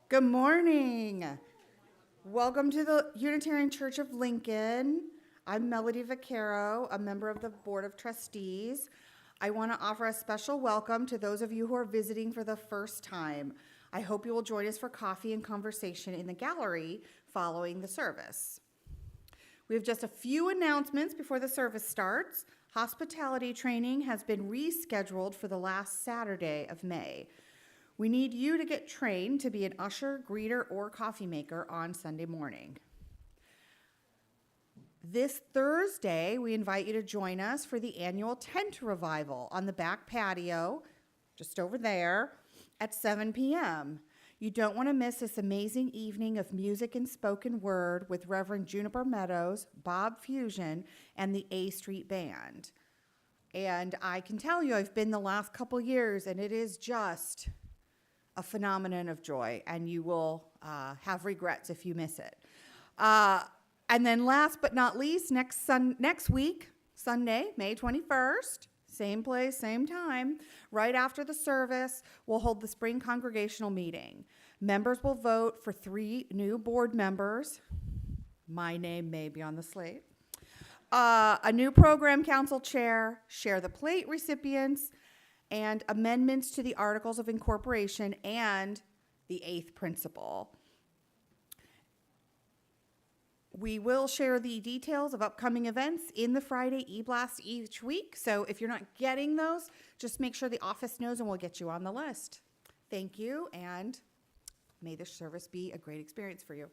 Good morning. Welcome to the Unitarian Church of Lincoln. I'm Melody Vaccaro, a member of the Board of Trustees. I want to offer a special welcome to those of you who are visiting for the first time. I hope you will join us for coffee and conversation in the gallery following the service. We have just a few announcements before the service starts. Hospitality training has been rescheduled for the last Saturday of May. We need you to get trained to be an usher, greeter, or coffee maker on Sunday morning. This Thursday, we invite you to join us for the annual tent revival on the back patio, just over there, at 7 p.m. You don't want to miss this amazing evening of music and spoken word with Reverend Juniper Meadows, Bob Fusion, and the A Street Band. And I can tell you, I've been the last couple years, and it is just a phenomenon of joy, and you will have regrets if you miss it. And then last but not least, next week, Sunday, May 21st, same place, same time, right after the service, we'll hold the spring congregational meeting. Members will vote for 3 new board members. My name may be on the slate. A new program council chair, share the plate recipients, and amendments to the Articles of Incorporation and the 8th principle. We will share the details of upcoming events in the Friday e-blast each week. So if you're not getting those, just make sure the office knows and we'll get you on the list. Thank you, and may this service be a great experience for you.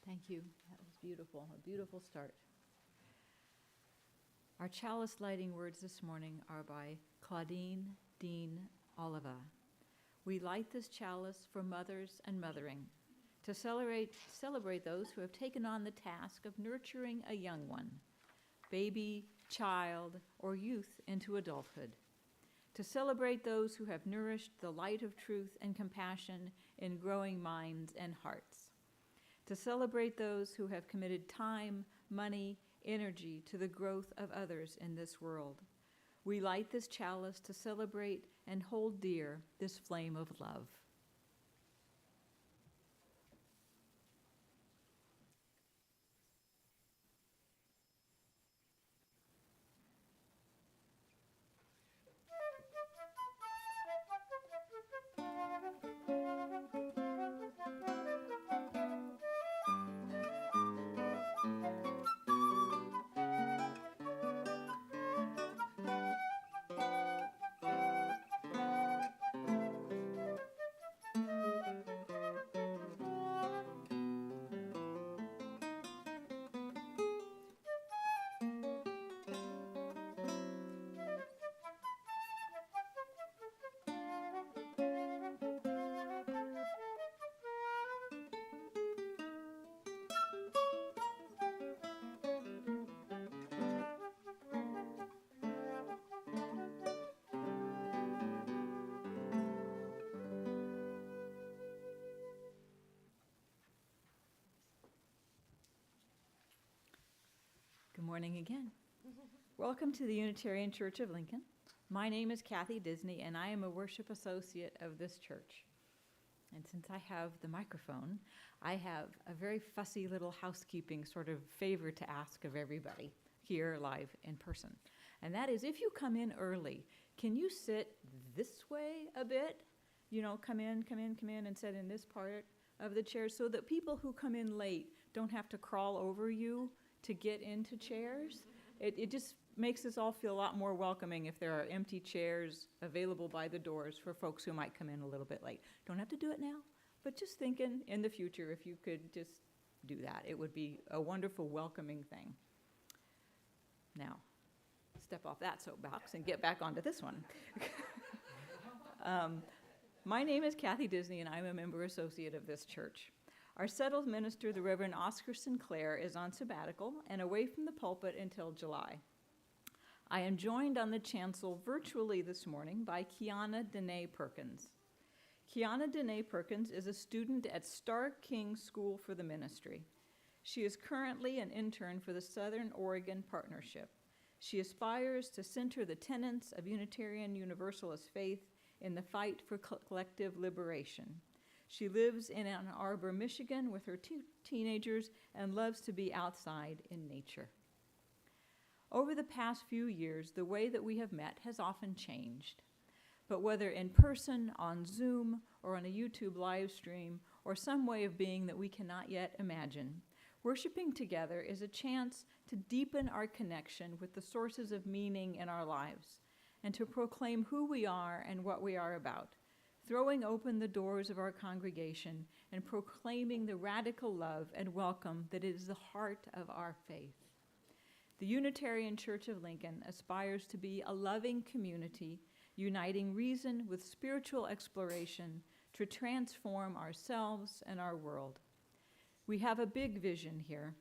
Thank you. That was beautiful, a beautiful start. Our chalice lighting words this morning are by Claudine Dean Oliva. We light this chalice for mothers and mothering, to celebrate those who have taken on the task of nurturing a young one, baby, child, or youth into adulthood, to celebrate those who have nourished the light of truth and compassion in growing minds and hearts, to celebrate those who have committed time, money, energy to the growth of others in this world. We light this chalice to celebrate and hold dear this flame of love. Good morning again. Welcome to the Unitarian Church of Lincoln. My name is Kathy Disney, and I am a worship associate of this church. And since I have the microphone, I have a very fussy little housekeeping sort of favor to ask of everybody here live in person. And that is, if you come in early, can you sit this way a bit? You know, come in, and sit in this part of the chair so that people who come in late don't have to crawl over you to get into chairs. It just makes us all feel a lot more welcoming if there are empty chairs available by the doors for folks who might come in a little bit late. Don't have to do it now, but just thinking in the future, if you could just do that, it would be a wonderful, welcoming thing. Now, step off that soapbox and get back onto this one. My name is Kathy Disney, and I'm a member associate of this church. Our settled minister, the Reverend Oscar Sinclair, is on sabbatical and away from the pulpit until July. I am joined on the chancel virtually this morning by Kiana Dene Perkins. Kiana Dene Perkins is a student at Starr King School for the Ministry. She is currently an intern for the Southern Oregon Partnership. She aspires to center the tenets of Unitarian Universalist faith in the fight for collective liberation. She lives in Ann Arbor, Michigan with her two teenagers and loves to be outside in nature. Over the past few years, the way that we have met has often changed. But whether in person, on Zoom, or on a YouTube live stream, or some way of being that we cannot yet imagine, worshiping together is a chance to deepen our connection with the sources of meaning in our lives, and to proclaim who we are and what we are about, throwing open the doors of our congregation and proclaiming the radical love and welcome that is the heart of our faith. The Unitarian Church of Lincoln aspires to be a loving community, uniting reason with spiritual exploration to transform ourselves and our world. We have a big vision here,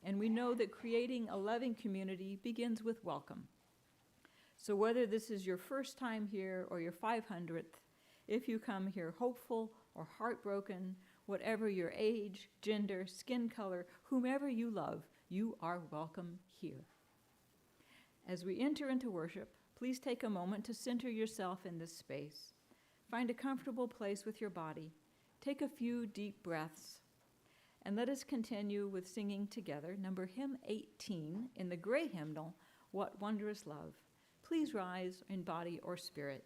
and we know that creating a loving community begins with welcome. So whether this is your first time here or your 500th, if you come here hopeful or heartbroken, whatever your age, gender, skin color, whomever you love, you are welcome here. As we enter into worship, please take a moment to center yourself in this space. Find a comfortable place with your body. Take a few deep breaths. And let us continue with singing together number hymn 18 in the gray hymnal, What Wondrous Love. Please rise in body or spirit.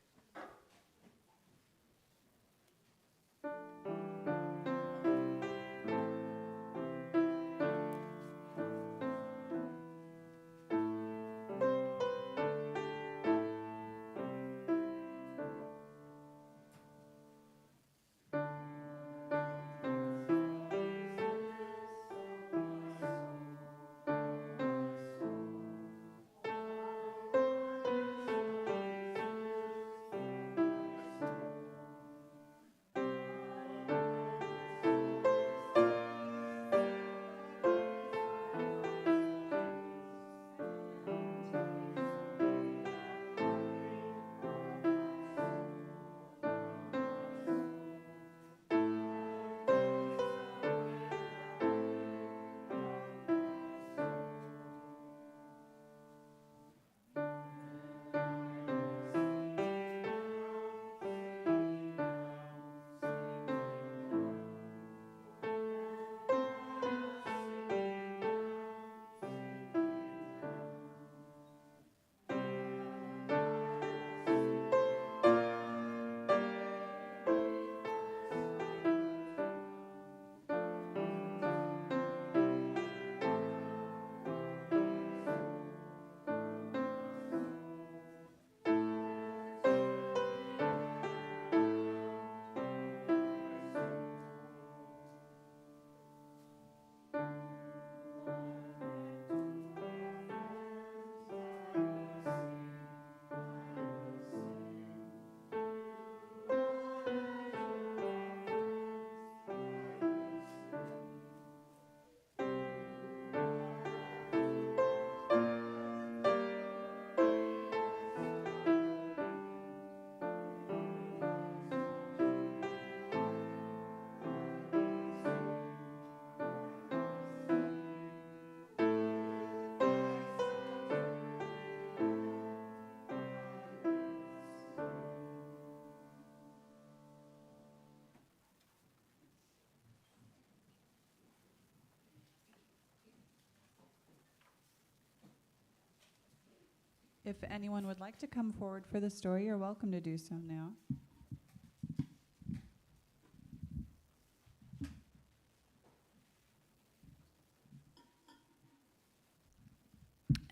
If anyone would like to come forward for the story, you're welcome to do so now.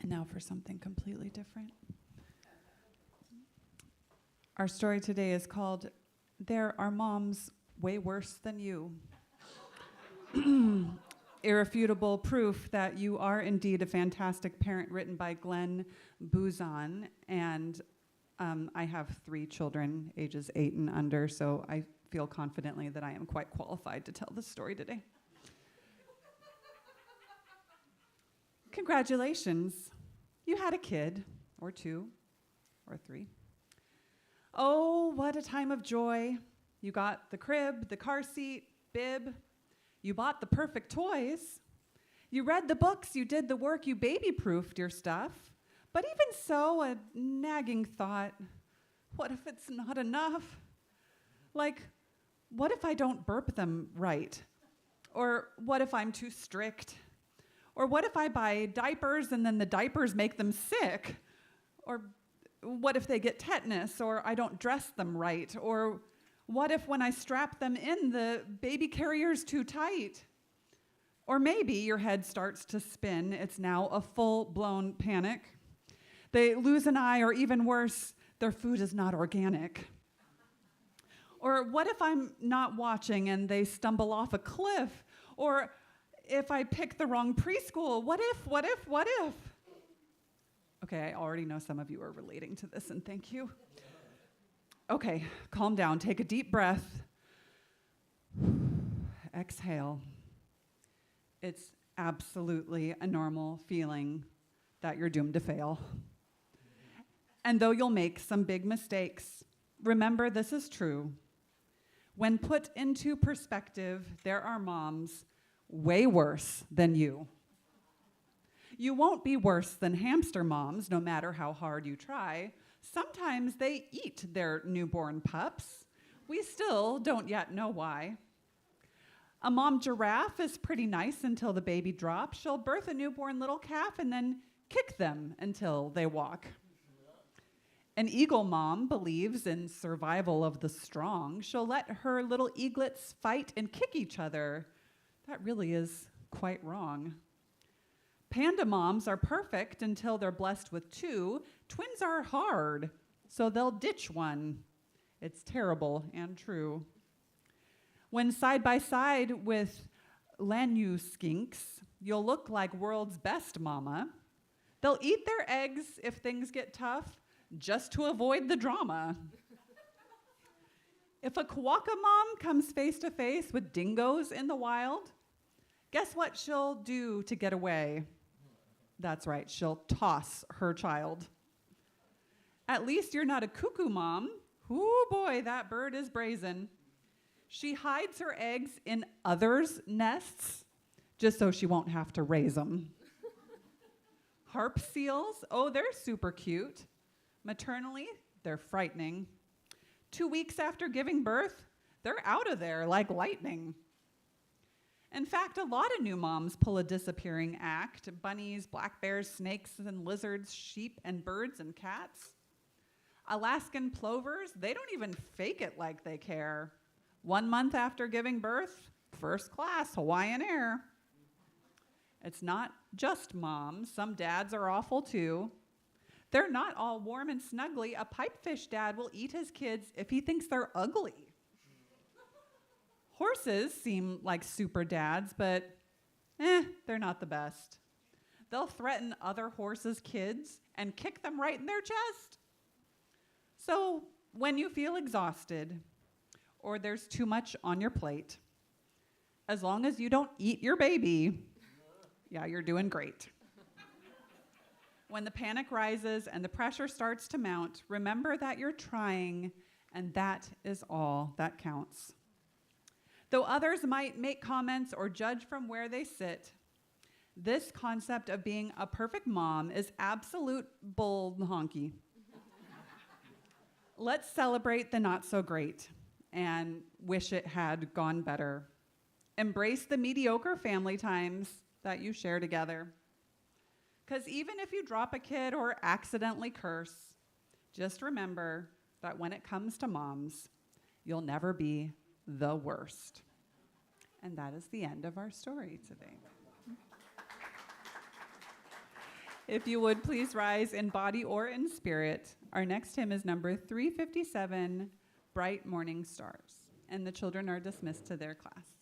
And now for something completely different. Our story today is called There Are Moms Way Worse Than You. Irrefutable proof that you are indeed a fantastic parent, written by Glenn Buzan. And I have 3 children, ages 8 and under, so I feel confidently that I am quite qualified to tell this story today. Congratulations. You had a kid, or 2, or 3. Oh, what a time of joy. You got the crib, the car seat, bib. You bought the perfect toys. You read the books, you did the work, you baby-proofed your stuff. But even so, a nagging thought, what if it's not enough? Like, what if I don't burp them right? Or what if I'm too strict? Or what if I buy diapers and then the diapers make them sick? Or what if they get tetanus or I don't dress them right? Or what if when I strap them in, the baby carrier's too tight? Or maybe your head starts to spin. It's now a full-blown panic. They lose an eye, or even worse, their food is not organic. Or what if I'm not watching and they stumble off a cliff? Or if I pick the wrong preschool, what if? Okay, I already know some of you are relating to this, and thank you. Okay, calm down, take a deep breath. Exhale. It's absolutely a normal feeling that you're doomed to fail. And though you'll make some big mistakes, remember this is true. When put into perspective, there are moms way worse than you. You won't be worse than hamster moms, no matter how hard you try. Sometimes they eat their newborn pups. We still don't yet know why. A mom giraffe is pretty nice until the baby drops. She'll birth a newborn little calf and then kick them until they walk. An eagle mom believes in survival of the strong. She'll let her little eaglets fight and kick each other. That really is quite wrong. Panda moms are perfect until they're blessed with 2. Twins are hard, so they'll ditch one. It's terrible and true. When side by side with Lanyu skinks, you'll look like world's best mama. They'll eat their eggs if things get tough, just to avoid the drama. If a Kawaka mom comes face to face with dingoes in the wild, guess what she'll do to get away? That's right, she'll toss her child. At least you're not a cuckoo mom. Ooh boy, that bird is brazen. She hides her eggs in others' nests just so she won't have to raise them. Harp seals, oh, they're super cute. Maternally, they're frightening. 2 weeks after giving birth, they're out of there like lightning. In fact, a lot of new moms pull a disappearing act. Bunnies, black bears, snakes and lizards, sheep and birds and cats. Alaskan plovers, they don't even fake it like they care. 1 month after giving birth, first class, Hawaiian Air. It's not just moms. Some dads are awful too. They're not all warm and snuggly. A pipefish dad will eat his kids if he thinks they're ugly. Horses seem like super dads, but they're not the best. They'll threaten other horses' kids and kick them right in their chest. So when you feel exhausted or there's too much on your plate, as long as you don't eat your baby, yeah, you're doing great. When the panic rises and the pressure starts to mount, remember that you're trying, and that is all that counts. Though others might make comments or judge from where they sit, this concept of being a perfect mom is absolute bull honky. Let's celebrate the not so great and wish it had gone better. Embrace the mediocre family times that you share together. Because even if you drop a kid or accidentally curse, just remember that when it comes to moms, you'll never be the worst. And that is the end of our story today. If you would please rise in body or in spirit. Our next hymn is number 357, Bright Morning Stars. And the children are dismissed to their class.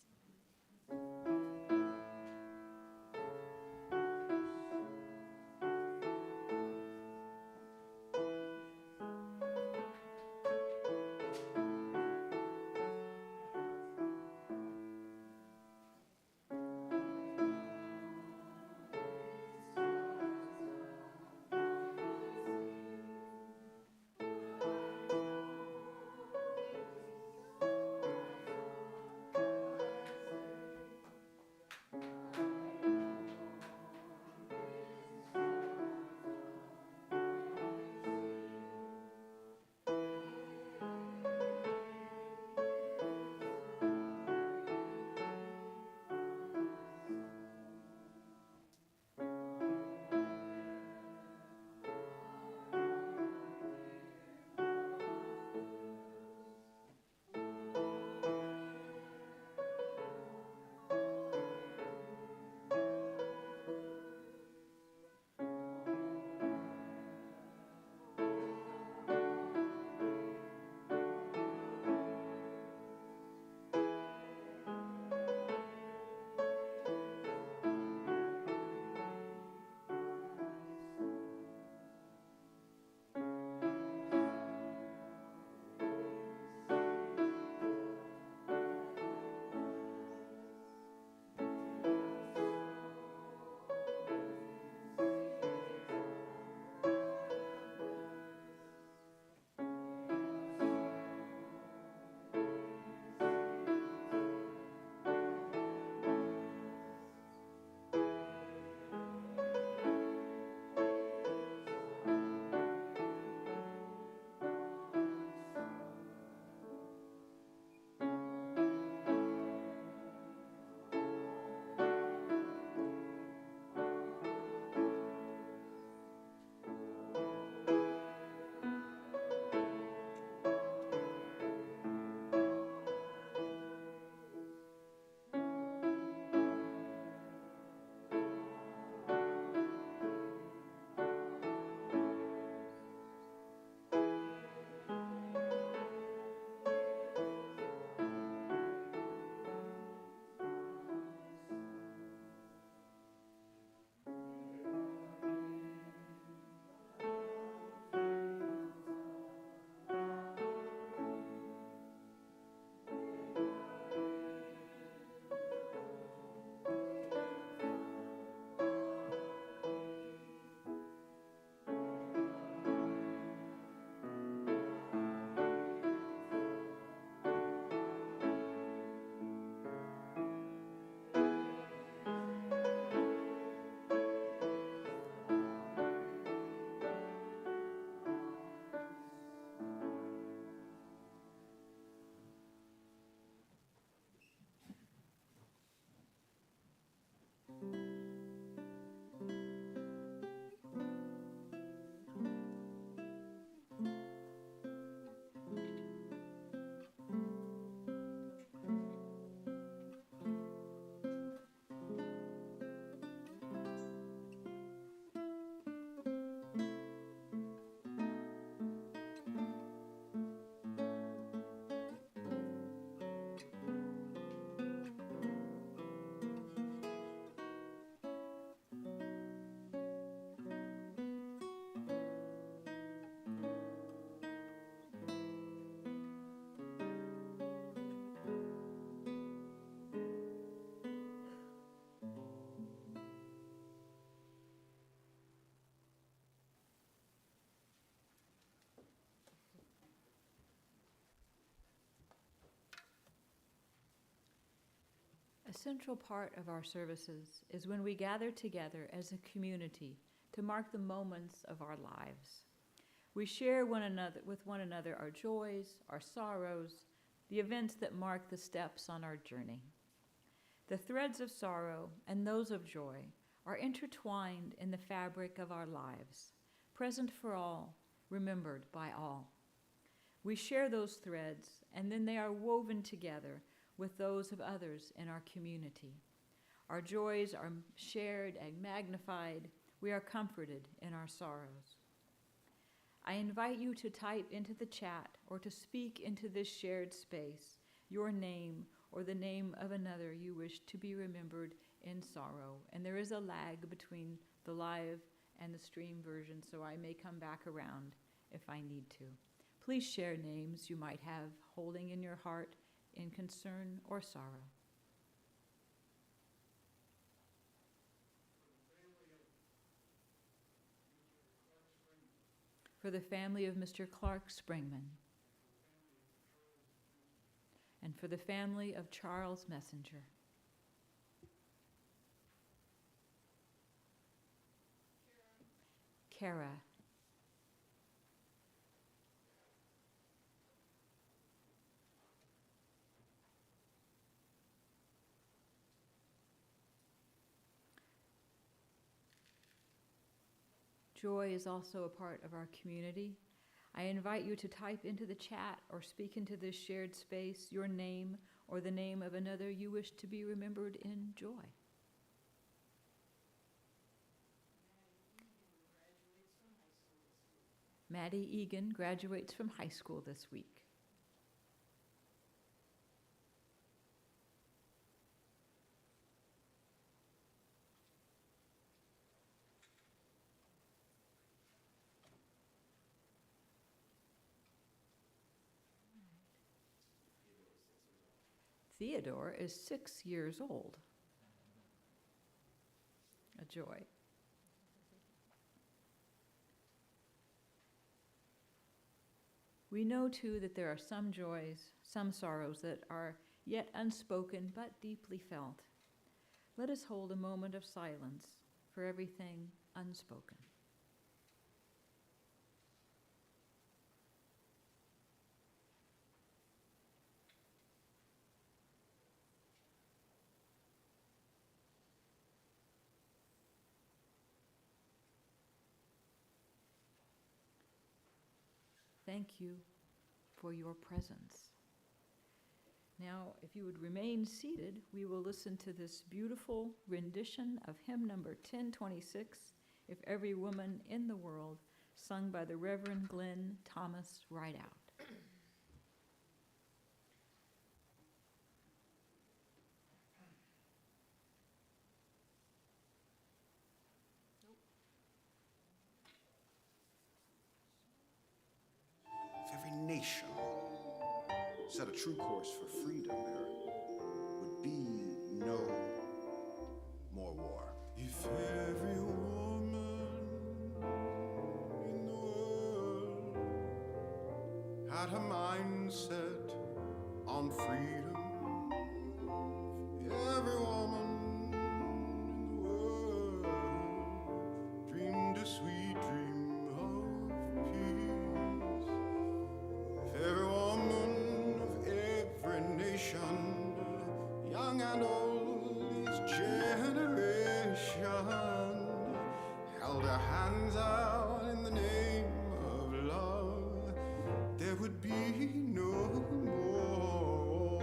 A central part of our services is when we gather together as a community to mark the moments of our lives. We share with one another our joys, our sorrows, the events that mark the steps on our journey. The threads of sorrow and those of joy are intertwined in the fabric of our lives, present for all, remembered by all. We share those threads, and then they are woven together with those of others in our community. Our joys are shared and magnified. We are comforted in our sorrows. I invite you to type into the chat or to speak into this shared space your name or the name of another you wish to be remembered in sorrow. And there is a lag between the live and the stream version, so I may come back around if I need to. Please share names you might have holding in your heart in concern or sorrow. For the family of Mr. Clark Springman. And for the family of Charles Messenger. Kara. Joy is also a part of our community. I invite you to type into the chat or speak into this shared space your name or the name of another you wish to be remembered in joy. Maddie Egan graduates from high school this week. Theodore is 6 years old. A joy. We know, too, that there are some joys, some sorrows that are yet unspoken but deeply felt. Let us hold a moment of silence for everything unspoken. Thank you for your presence. Now, if you would remain seated, we will listen to this beautiful rendition of hymn number 1026, If Every Woman in the World, sung by the Reverend Glenn Thomas Rideout. If every nation set a true course for freedom, there would be no more war. If every woman in the world had her mind set on freedom, if every woman in the world dreamed a sweet dream of peace, if every woman of every nation, young and old, each generation, held her hands out in the name of love, there would be no more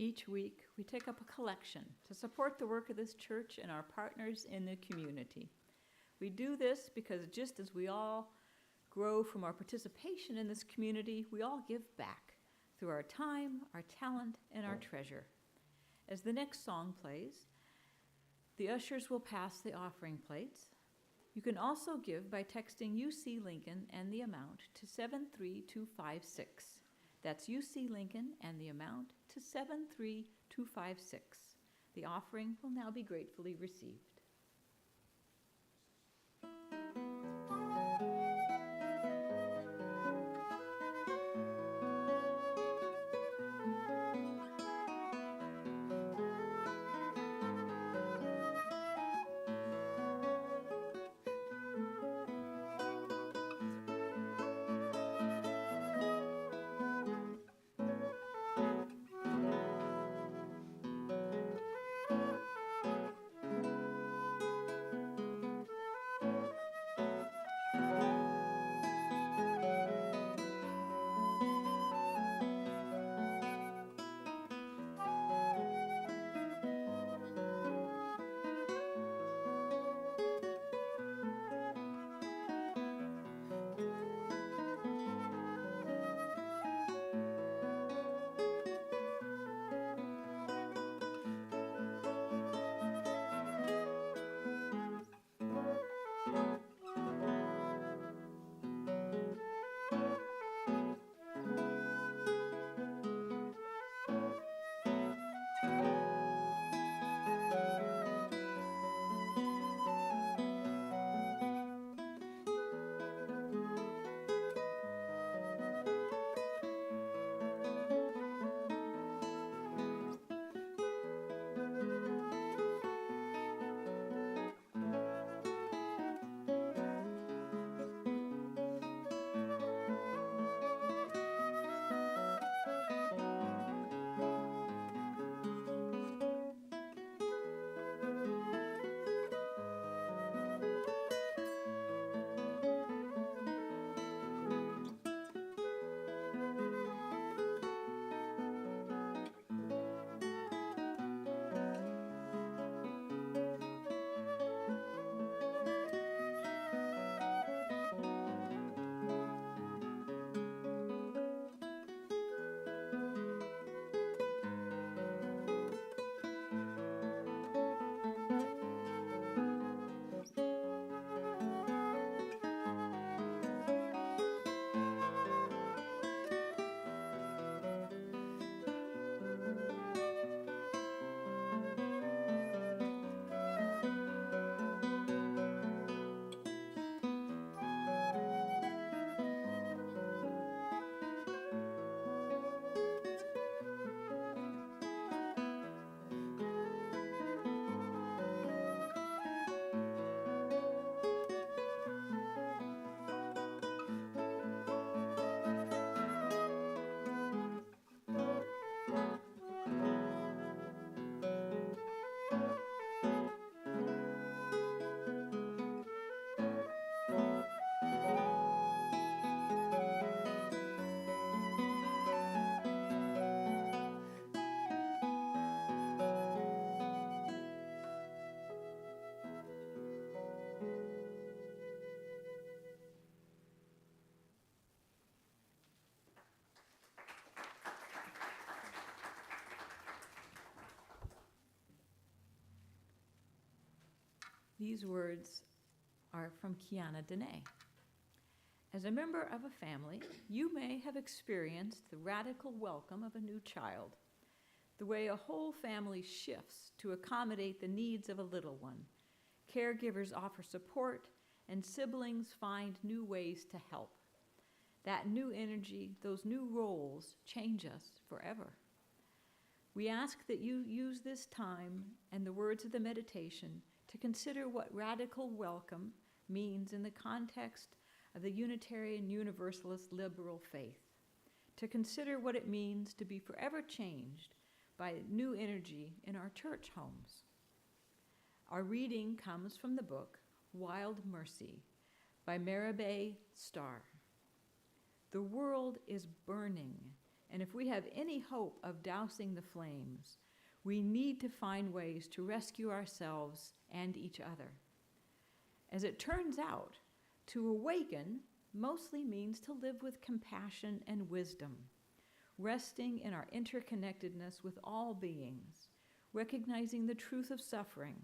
Each week, we take up a collection to support the work of this church and our partners in the community. We do this because just as we all grow from our participation in this community, we all give back through our time, our talent, and our treasure. As the next song plays, the ushers will pass the offering plates. You can also give by texting UC Lincoln and the amount to 73256. That's UC Lincoln and the amount to 73256. The offering will now be gratefully received. These words are from Kiana Dene. As a member of a family, you may have experienced the radical welcome of a new child, the way a whole family shifts to accommodate the needs of a little one. Caregivers offer support, and siblings find new ways to help. That new energy, those new roles, change us forever. We ask that you use this time and the words of the meditation to consider what radical welcome means in the context of the Unitarian Universalist liberal faith, to consider what it means to be forever changed by new energy in our church homes. Our reading comes from the book Wild Mercy by Maribel Starr. The world is burning, and if we have any hope of dousing the flames, we need to find ways to rescue ourselves and each other. As it turns out, to awaken mostly means to live with compassion and wisdom, resting in our interconnectedness with all beings, recognizing the truth of suffering,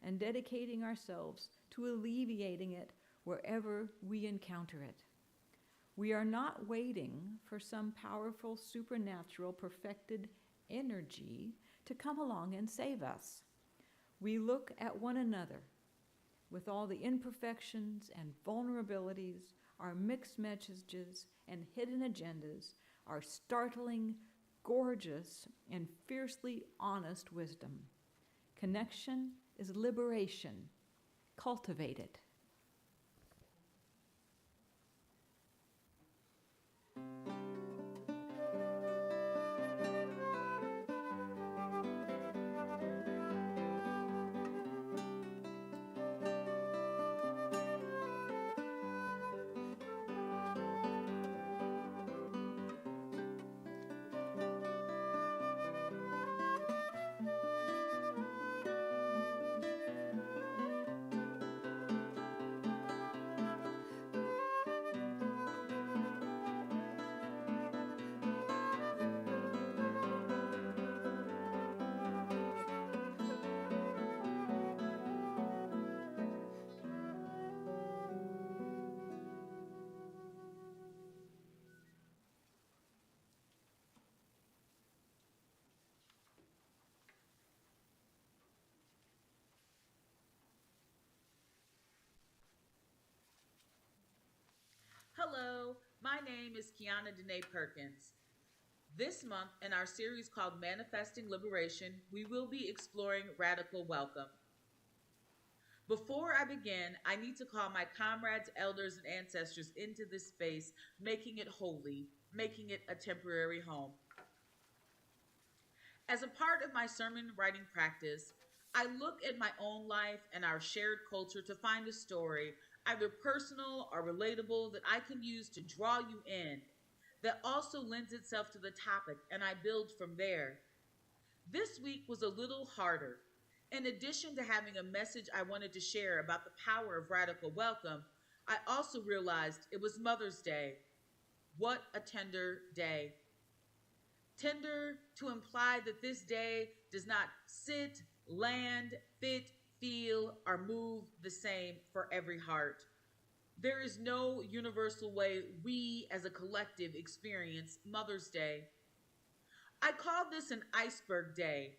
and dedicating ourselves to alleviating it wherever we encounter it. We are not waiting for some powerful, supernatural, perfected energy to come along and save us. We look at one another with all the imperfections and vulnerabilities, our mixed messages and hidden agendas, our startling, gorgeous, and fiercely honest wisdom. Connection is liberation. Cultivate it. Hello, my name is Kiana Dene Perkins. This month, in our series called Manifesting Liberation, we will be exploring radical welcome. Before I begin, I need to call my comrades, elders, and ancestors into this space, making it holy, making it a temporary home. As a part of my sermon writing practice, I look at my own life and our shared culture to find a story, either personal or relatable, that I can use to draw you in, that also lends itself to the topic, and I build from there. This week was a little harder. In addition to having a message I wanted to share about the power of radical welcome, I also realized it was Mother's Day. What a tender day. Tender to imply that this day does not sit, land, fit, feel, or move the same for every heart. There is no universal way we as a collective experience Mother's Day. I call this an iceberg day.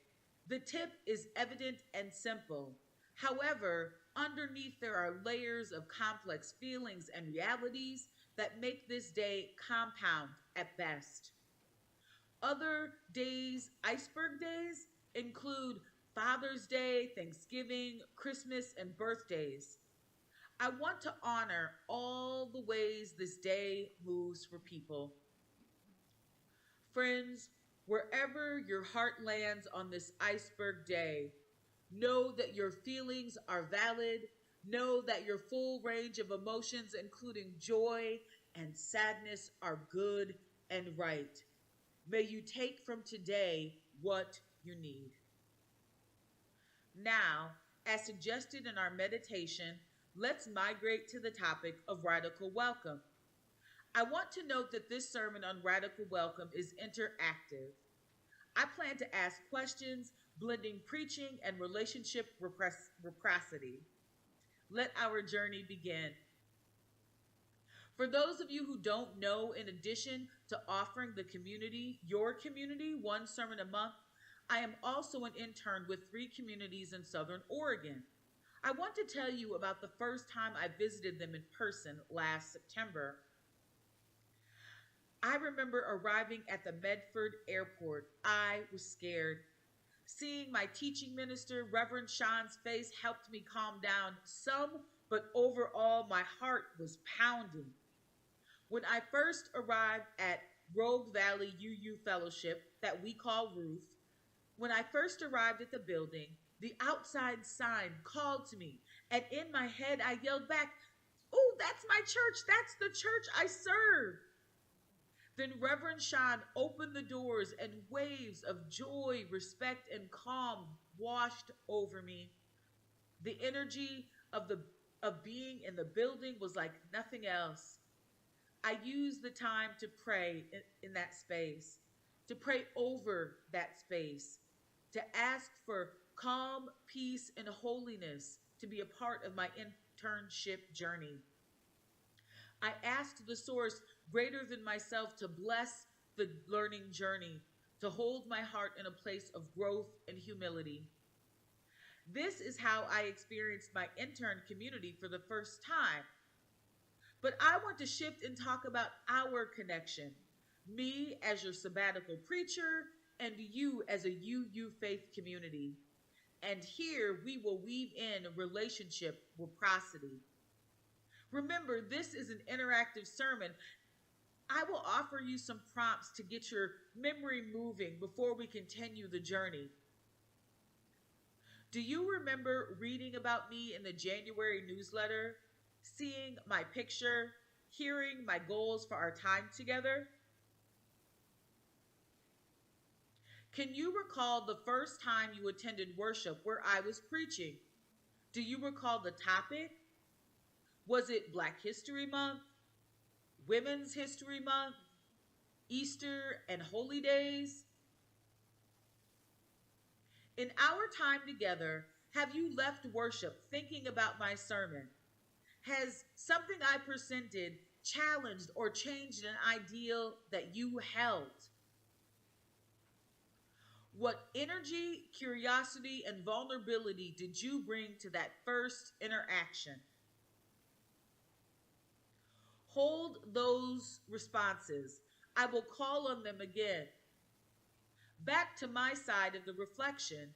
The tip is evident and simple. However, underneath there are layers of complex feelings and realities that make this day compound at best. Other days, iceberg days, include Father's Day, Thanksgiving, Christmas, and birthdays. I want to honor all the ways this day moves for people. Friends, wherever your heart lands on this iceberg day, know that your feelings are valid. Know that your full range of emotions, including joy and sadness, are good and right. May you take from today what you need. Now, as suggested in our meditation, let's migrate to the topic of radical welcome. I want to note that this sermon on radical welcome is interactive. I plan to ask questions, blending preaching and relationship reciprocity. Let our journey begin. For those of you who don't know, in addition to offering the community, your community, one sermon a month, I am also an intern with 3 communities in Southern Oregon. I want to tell you about the first time I visited them in person last September. I remember arriving at the Medford airport. I was scared. Seeing my teaching minister, Reverend Sean's face helped me calm down some, but overall my heart was pounding. When I first arrived at Rogue Valley UU Fellowship, that we call Ruth, when I first arrived at the building, the outside sign called to me, and in my head I yelled back, "Oh, that's my church. That's the church I serve." Then Reverend Sean opened the doors and waves of joy, respect, and calm washed over me. The energy of being in the building was like nothing else. I used the time to pray in that space, to pray over that space, to ask for calm, peace, and holiness to be a part of my internship journey. I asked the source greater than myself to bless the learning journey, to hold my heart in a place of growth and humility. This is how I experienced my intern community for the first time. But I want to shift and talk about our connection. Me as your sabbatical preacher, and you as a UU faith community. And here we will weave in relationship reciprocity. Remember, this is an interactive sermon. I will offer you some prompts to get your memory moving before we continue the journey. Do you remember reading about me in the January newsletter, seeing my picture, hearing my goals for our time together? Can you recall the first time you attended worship where I was preaching? Do you recall the topic? Was it Black History Month, Women's History Month, Easter and Holy Days? In our time together, have you left worship thinking about my sermon? Has something I presented challenged or changed an ideal that you held? What energy, curiosity, and vulnerability did you bring to that first interaction? Hold those responses. I will call on them again. Back to my side of the reflection.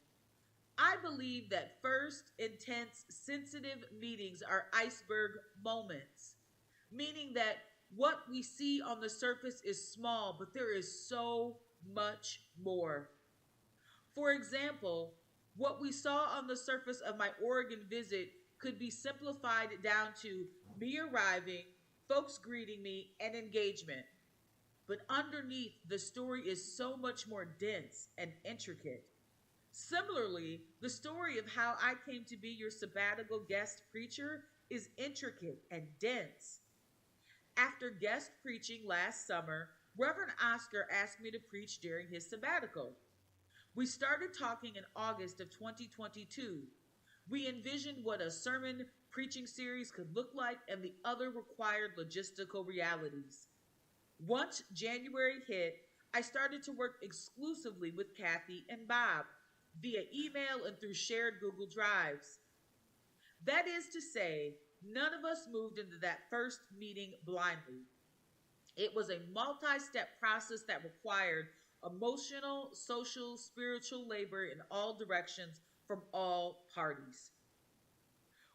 I believe that first, intense, sensitive meetings are iceberg moments, meaning that what we see on the surface is small, but there is so much more. For example, what we saw on the surface of my Oregon visit could be simplified down to me arriving, folks greeting me, and engagement. But underneath, the story is so much more dense and intricate. Similarly, the story of how I came to be your sabbatical guest preacher is intricate and dense. After guest preaching last summer, Reverend Oscar asked me to preach during his sabbatical. We started talking in August of 2022. We envisioned what a sermon preaching series could look like and the other required logistical realities. Once January hit, I started to work exclusively with Kathy and Bob via email and through shared Google Drives. That is to say, none of us moved into that first meeting blindly. It was a multi-step process that required emotional, social, spiritual labor in all directions from all parties.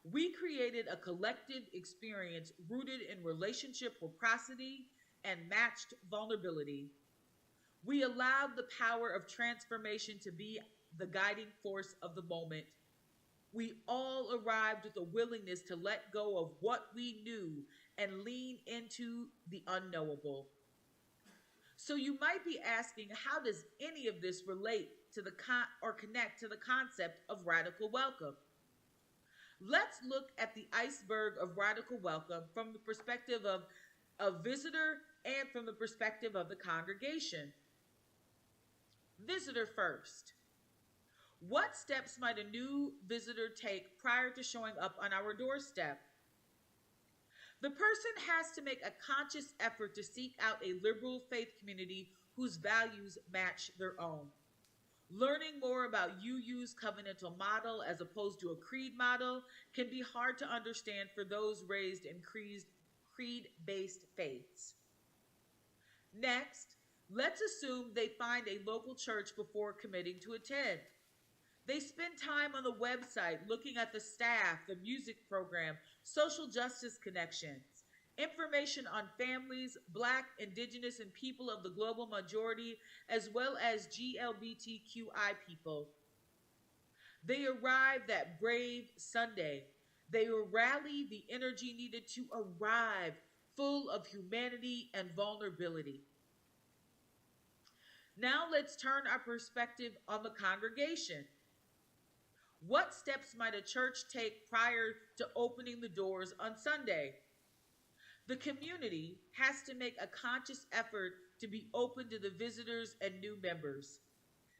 We created a collective experience rooted in relationship reciprocity and matched vulnerability. We allowed the power of transformation to be the guiding force of the moment. We all arrived with a willingness to let go of what we knew and lean into the unknowable. So you might be asking, how does any of this relate to or connect to the concept of radical welcome? Let's look at the iceberg of radical welcome from the perspective of a visitor and from the perspective of the congregation. Visitor first. What steps might a new visitor take prior to showing up on our doorstep? The person has to make a conscious effort to seek out a liberal faith community whose values match their own. Learning more about UU's covenantal model as opposed to a creed model can be hard to understand for those raised in creed-based faiths. Next, let's assume they find a local church before committing to attend. They spend time on the website looking at the staff, the music program, social justice connections, information on families, Black, Indigenous, and people of the global majority, as well as GLBTQI people. They arrive that brave Sunday. They rally the energy needed to arrive, full of humanity and vulnerability. Now let's turn our perspective on the congregation. What steps might a church take prior to opening the doors on Sunday? The community has to make a conscious effort to be open to the visitors and new members.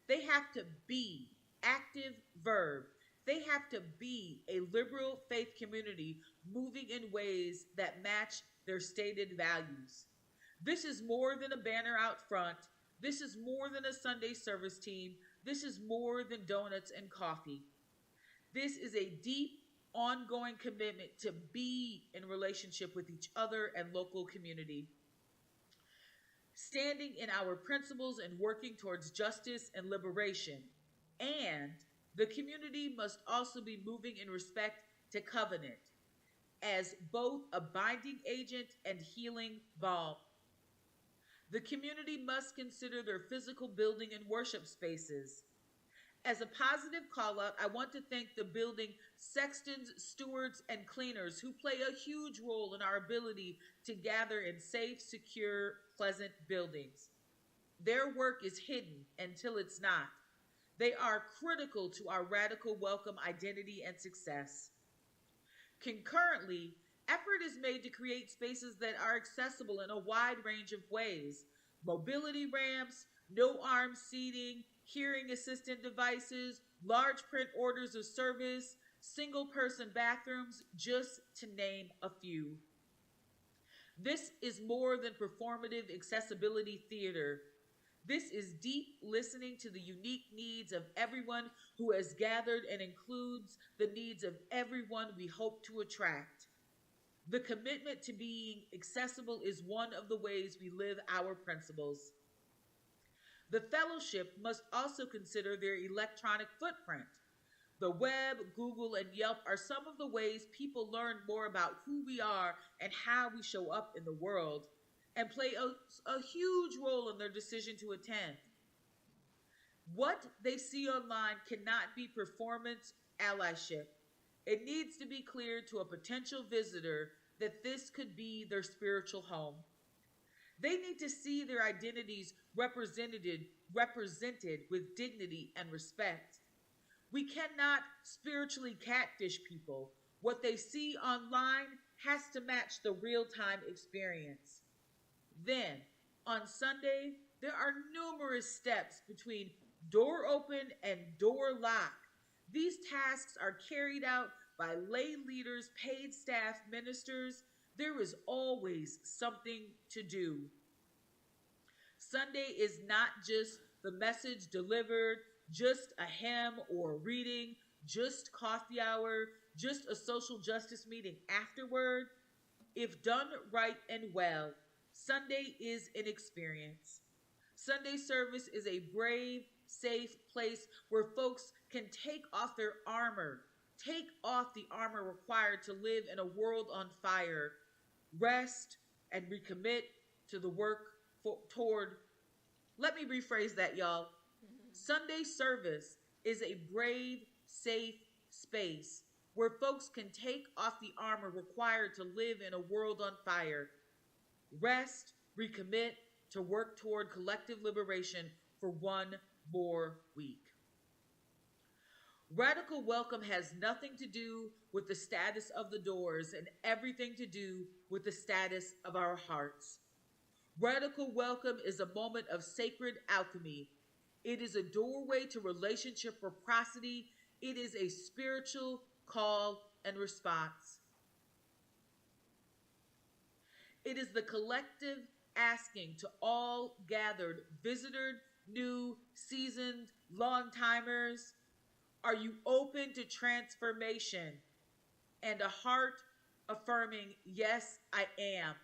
They have to be, active verb, they have to be a liberal faith community moving in ways that match their stated values. This is more than a banner out front. This is more than a Sunday service team. This is more than donuts and coffee. This is a deep, ongoing commitment to be in relationship with each other and local community. Standing in our principles and working towards justice and liberation. And the community must also be moving in respect to covenant as both a binding agent and healing balm. The community must consider their physical building and worship spaces. As a positive call out, I want to thank the building sextons, stewards, and cleaners who play a huge role in our ability to gather in safe, secure, pleasant buildings. Their work is hidden until it's not. They are critical to our radical welcome identity and success. Concurrently, effort is made to create spaces that are accessible in a wide range of ways. Mobility ramps, no-arm seating, hearing assistant devices, large print orders of service, single-person bathrooms, just to name a few. This is more than performative accessibility theater. This is deep listening to the unique needs of everyone who has gathered and includes the needs of everyone we hope to attract. The commitment to being accessible is one of the ways we live our principles. The fellowship must also consider their electronic footprint. The web, Google, and Yelp are some of the ways people learn more about who we are and how we show up in the world, and play a huge role in their decision to attend. What they see online cannot be performance allyship. It needs to be clear to a potential visitor that this could be their spiritual home. They need to see their identities represented with dignity and respect. We cannot spiritually catfish people. What they see online has to match the real-time experience. Then, on Sunday, there are numerous steps between door open and door lock. These tasks are carried out by lay leaders, paid staff, ministers. There is always something to do. Sunday is not just the message delivered, just a hymn or a reading, just coffee hour, just a social justice meeting afterward. If done right and well, Sunday is an experience. Sunday service is a brave, safe place where folks can take off their armor, take off the armor required to live in a world on fire, rest, and recommit to the work toward. Let me rephrase that, y'all. Sunday service is a brave, safe space where folks can take off the armor required to live in a world on fire, rest, recommit to work toward collective liberation for one more week. Radical welcome has nothing to do with the status of the doors and everything to do with the status of our hearts. Radical welcome is a moment of sacred alchemy. It is a doorway to relationship reciprocity. It is a spiritual call and response. It is the collective asking to all gathered, visited, new, seasoned, long timers. Are you open to transformation and a heart affirming, yes, I am?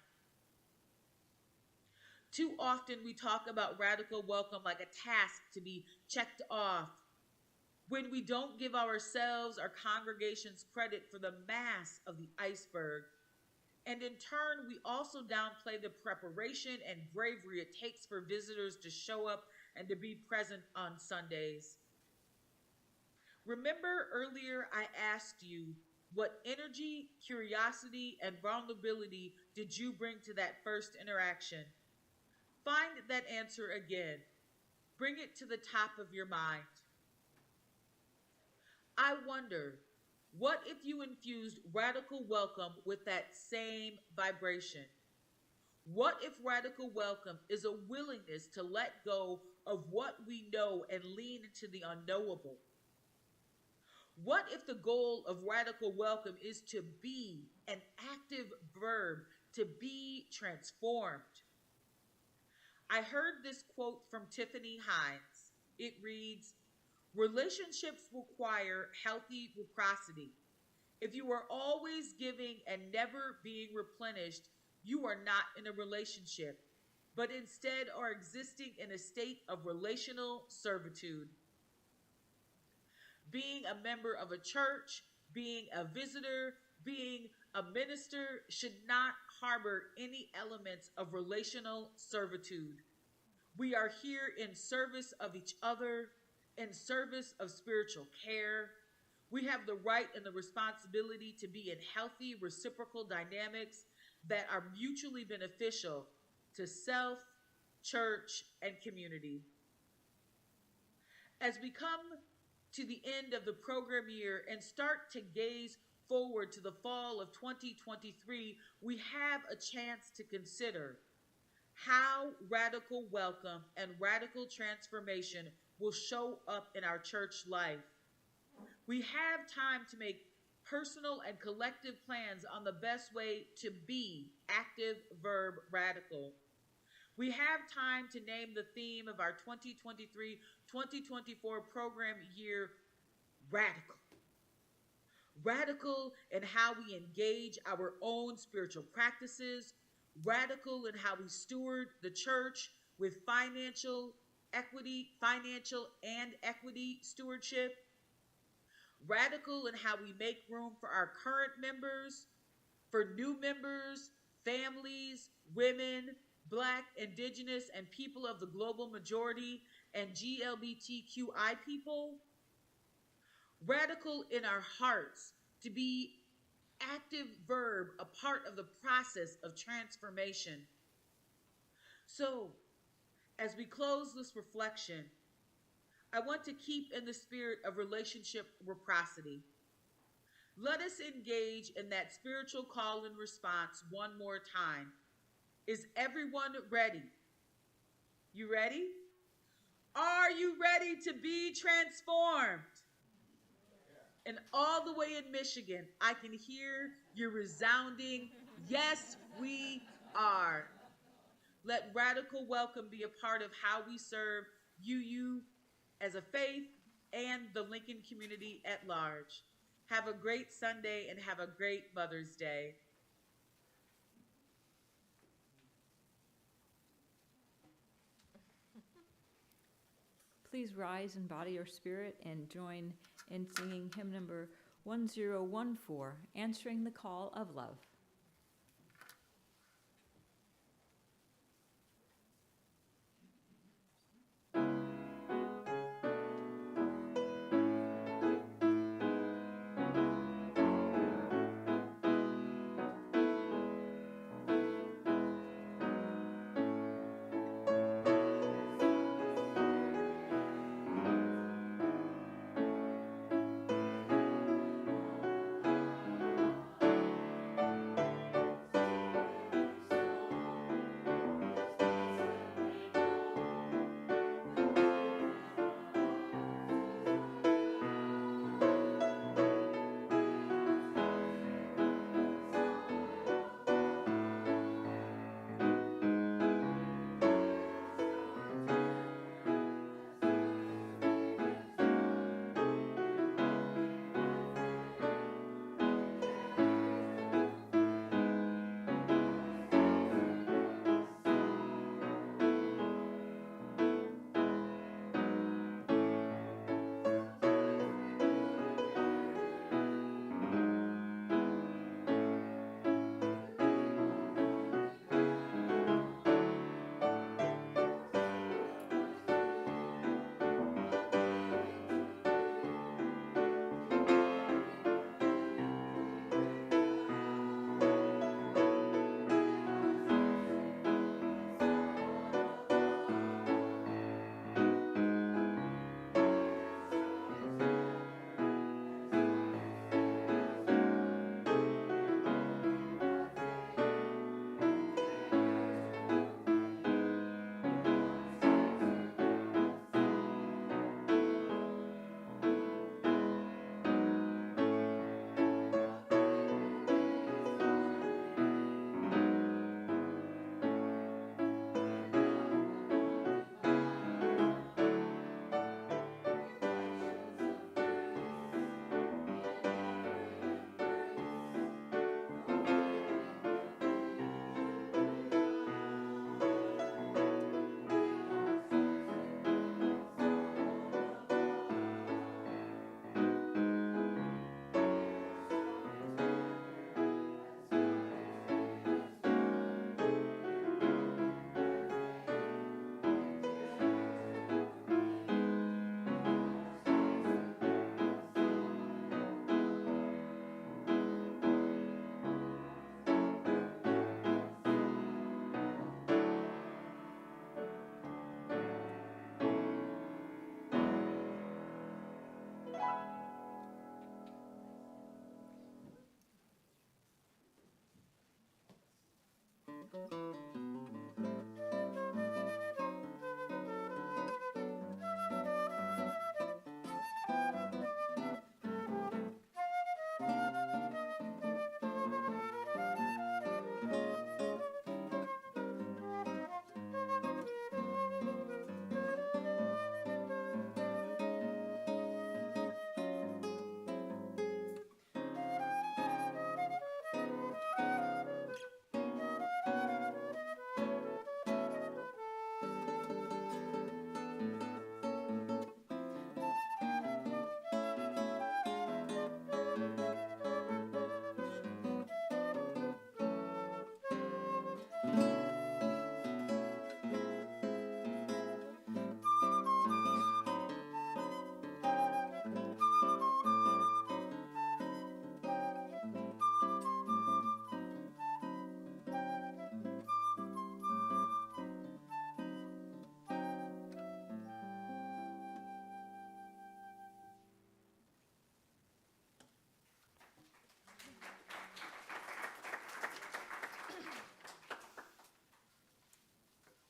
Too often we talk about radical welcome like a task to be checked off, when we don't give ourselves or congregations credit for the mass of the iceberg. And in turn, we also downplay the preparation and bravery it takes for visitors to show up and to be present on Sundays. Remember earlier I asked you, what energy, curiosity, and vulnerability did you bring to that first interaction? Find that answer again. Bring it to the top of your mind. I wonder, what if you infused radical welcome with that same vibration? What if radical welcome is a willingness to let go of what we know and lean into the unknowable? What if the goal of radical welcome is to be an active verb, to be transformed? I heard this quote from Tiffany Hines. It reads, relationships require healthy reciprocity. If you are always giving and never being replenished, you are not in a relationship, but instead are existing in a state of relational servitude. Being a member of a church, being a visitor, being a minister should not harbor any elements of relational servitude. We are here in service of each other, in service of spiritual care. We have the right and the responsibility to be in healthy reciprocal dynamics that are mutually beneficial to self, church, and community. As we come to the end of the program year and start to gaze forward to the fall of 2023, we have a chance to consider how radical welcome and radical transformation will show up in our church life. We have time to make personal and collective plans on the best way to be active verb radical. We have time to name the theme of our 2023-2024 program year radical. Radical in how we engage our own spiritual practices, radical in how we steward the church with financial and equity stewardship, radical in how we make room for our current members, for new members, families, women, Black, Indigenous, and people of the global majority, and GLBTQI people. Radical in our hearts to be active verb, a part of the process of transformation. So, as we close this reflection, I want to keep in the spirit of relationship reciprocity. Let us engage in that spiritual call and response one more time. Is everyone ready? You ready? Are you ready to be transformed? And all the way in Michigan, I can hear your resounding, yes, we are. Let radical welcome be a part of how we serve you as a faith and the Lincoln community at large. Have a great Sunday and have a great Mother's Day. Please rise in body or spirit and join in singing hymn number 1014, Answering the Call of Love.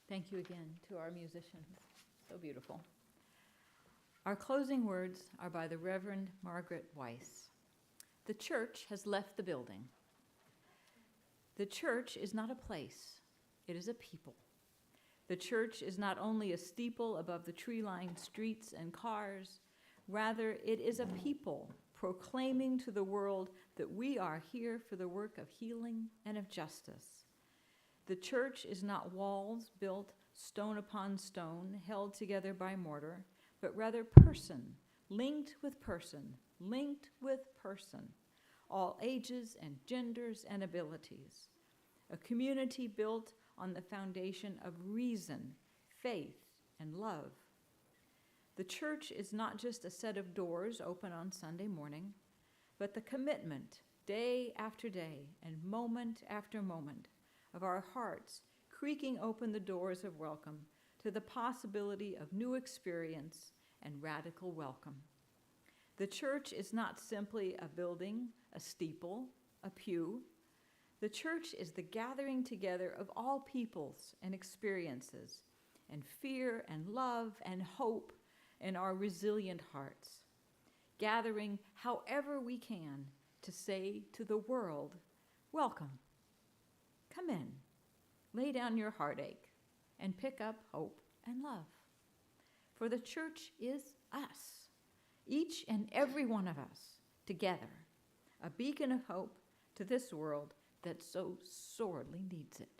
Thank you again to our musicians. So beautiful. Our closing words are by the Reverend Margaret Weiss. The church has left the building. The church is not a place, it is a people. The church is not only a steeple above the tree-lined streets and cars, rather it is a people proclaiming to the world that we are here for the work of healing and of justice. The church is not walls built stone upon stone, held together by mortar, but rather person, linked with person, linked with person, all ages and genders and abilities. A community built on the foundation of reason, faith, and love. The church is not just a set of doors open on Sunday morning, but the commitment, day after day and moment after moment, of our hearts creaking open the doors of welcome to the possibility of new experience and radical welcome. The church is not simply a building, a steeple, a pew. The church is the gathering together of all peoples and experiences, and fear and love and hope in our resilient hearts, gathering however we can to say to the world, welcome. Come in, lay down your heartache, and pick up hope and love. For the church is us, each and every one of us, together, a beacon of hope to this world that so sorely needs it.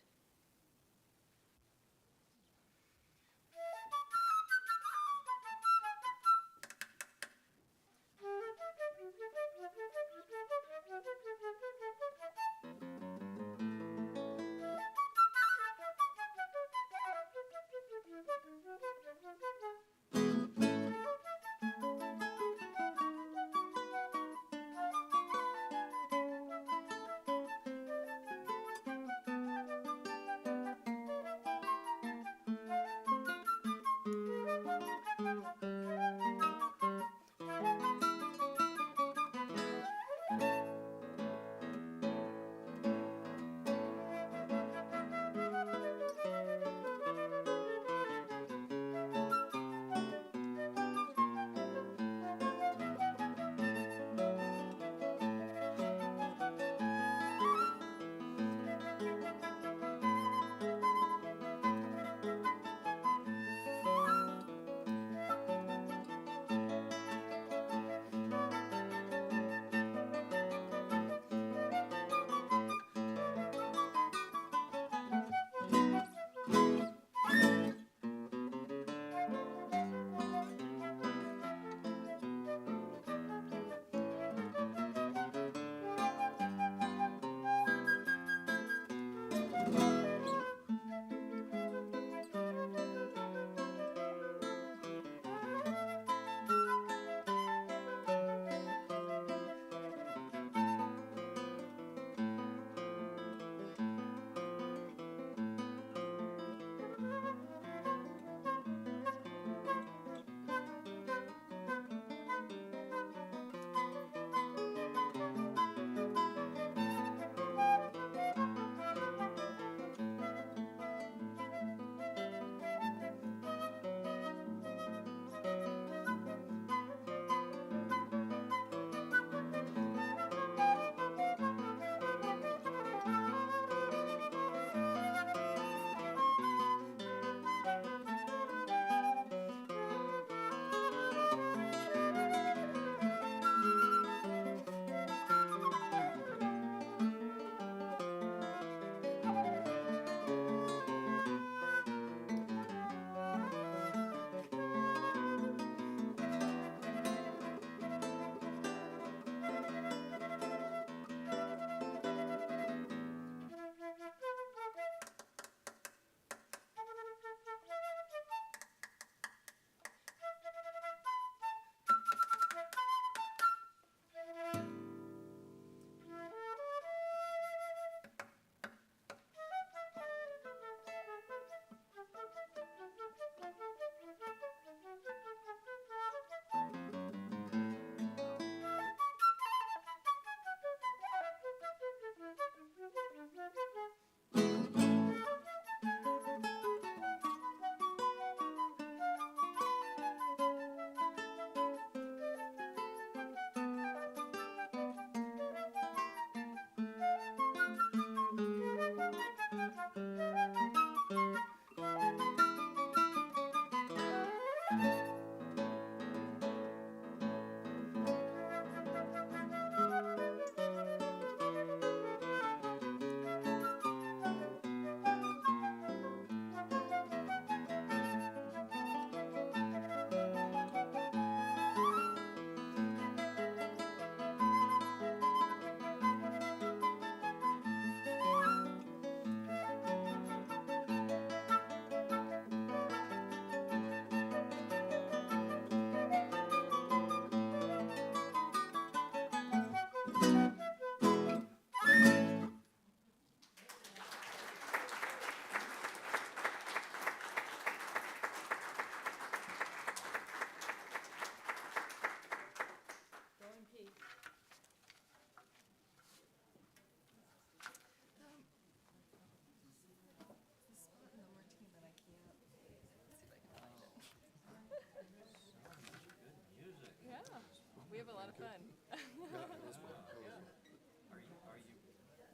fun.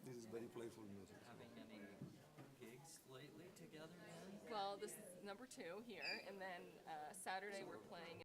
This is very playful music. Having any gigs lately together then? Well, this is number 2 here, and then Saturday we're playing